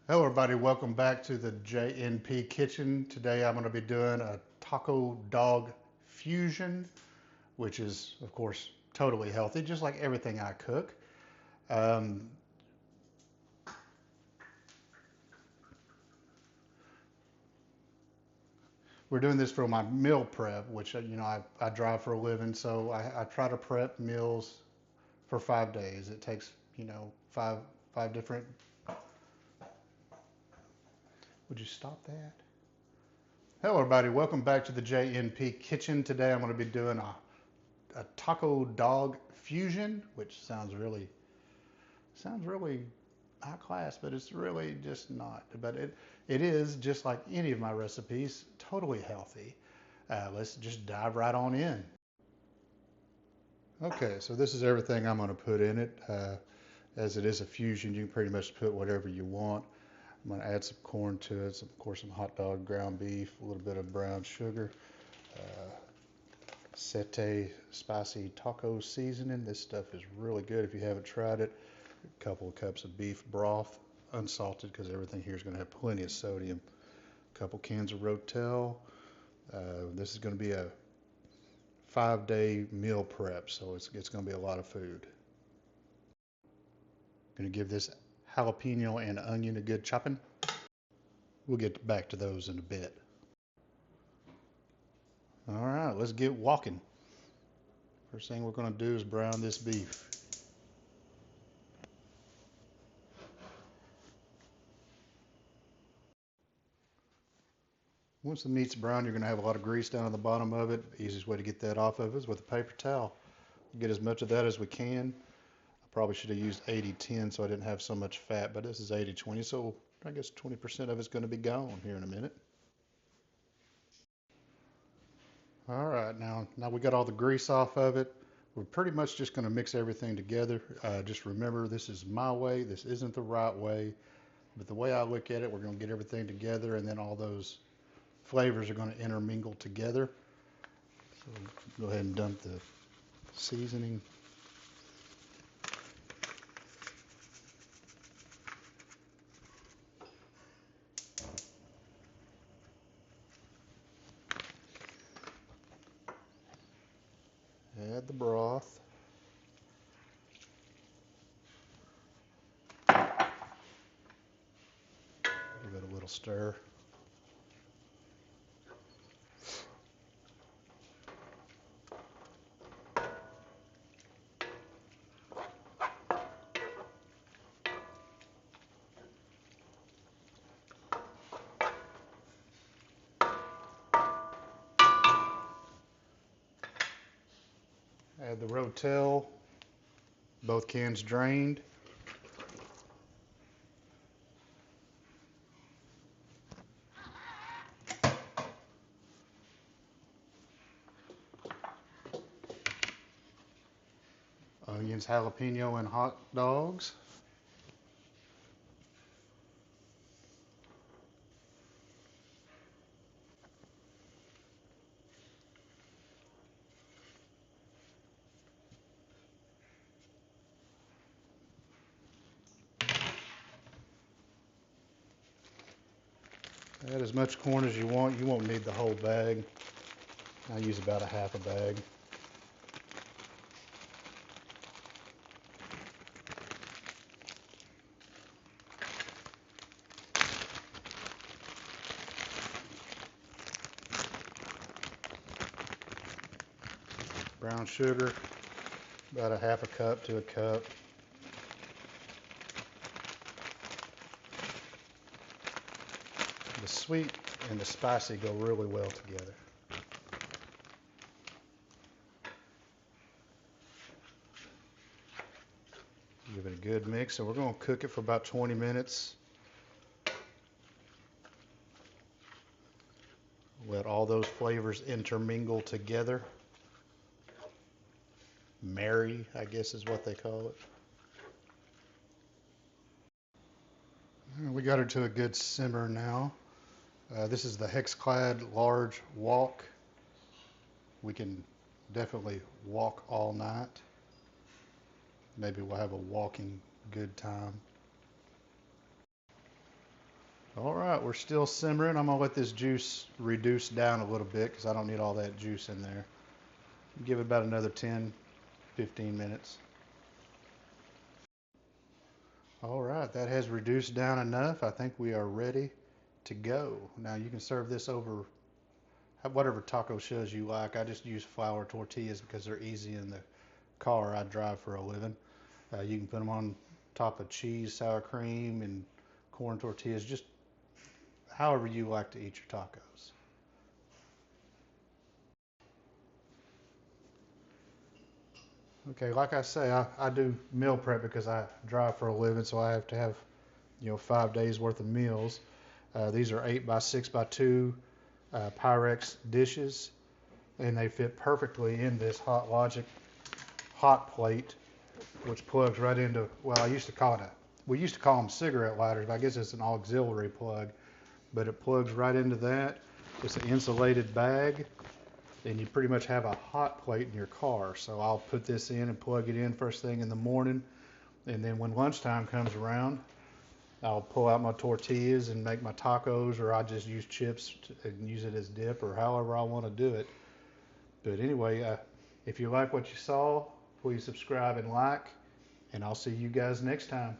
Hello everybody, welcome back to the JNP Kitchen. Today I'm going to be doing a taco dog fusion, which is of course totally healthy, just like everything I cook. Um, we're doing this for my meal prep, which I drive for a living, so I try to prep meals for 5 days. It takes five different. Would you stop that? Hello everybody, welcome back to the JNP Kitchen. Today I'm going to be doing a taco dog fusion, which sounds really high class, but it's really just not. But it is, just like any of my recipes, totally healthy. Let's just dive right on in. Okay, so this is everything I'm going to put in it. As it is a fusion, you can pretty much put whatever you want. I'm going to add some corn to it, of course some hot dog ground beef, a little bit of brown sugar, Sete spicy taco seasoning. This stuff is really good if you haven't tried it. A couple of cups of beef broth, unsalted, because everything here is going to have plenty of sodium. A couple cans of Rotel. This is going to be a 5-day meal prep, so it's going to be a lot of food. Going to give this jalapeno and onion a good chopping. We'll get back to those in a bit. All right, let's get walking. First thing we're going to do is brown this beef. Once the meat's brown, you're going to have a lot of grease down on the bottom of it. The easiest way to get that off of it is with a paper towel. Get as much of that as we can. I probably should have used 80-10 so I didn't have so much fat, but this is 80-20, so I guess 20% of it's going to be gone here in a minute. All right, now we got all the grease off of it. We're pretty much just going to mix everything together. Just remember, this is my way. This isn't the right way. But the way I look at it, we're going to get everything together, and then all those flavors are going to intermingle together. So go ahead and dump the seasoning. Add the broth. Give it a little stir. Add the Rotel, both cans drained. Onions, jalapeno, and hot dogs. Add as much corn as you want. You won't need the whole bag. I use about a half a bag. Brown sugar, about a half a cup to a cup. The sweet and the spicy go really well together. Give it a good mix, and we're going to cook it for about 20 minutes. Let all those flavors intermingle together. Marry, I guess is what they call it. We got her to a good simmer now. This is the Hexclad large wok. We can definitely walk all night. Maybe we'll have a walking good time. All right, we're still simmering. I'm gonna let this juice reduce down a little bit because I don't need all that juice in there. Give it about another 10, 15 minutes. All right, that has reduced down enough. I think we are ready to go. Now you can serve this over whatever taco shells you like. I just use flour tortillas because they're easy in the car I drive for a living. You can put them on top of cheese, sour cream, and corn tortillas, just however you like to eat your tacos. Okay, like I say, I do meal prep because I drive for a living, so I have to have 5 days worth of meals. These are 8 by 6 by 2 Pyrex dishes, and they fit perfectly in this Hot Logic hot plate, which plugs right into, well, we used to call them cigarette lighters, but I guess it's an auxiliary plug, but it plugs right into that. It's an insulated bag, and you pretty much have a hot plate in your car. So I'll put this in and plug it in first thing in the morning, and then when lunchtime comes around, I'll pull out my tortillas and make my tacos, or I just use chips and use it as dip, or however I want to do it. But anyway, if you like what you saw, please subscribe and like, and I'll see you guys next time.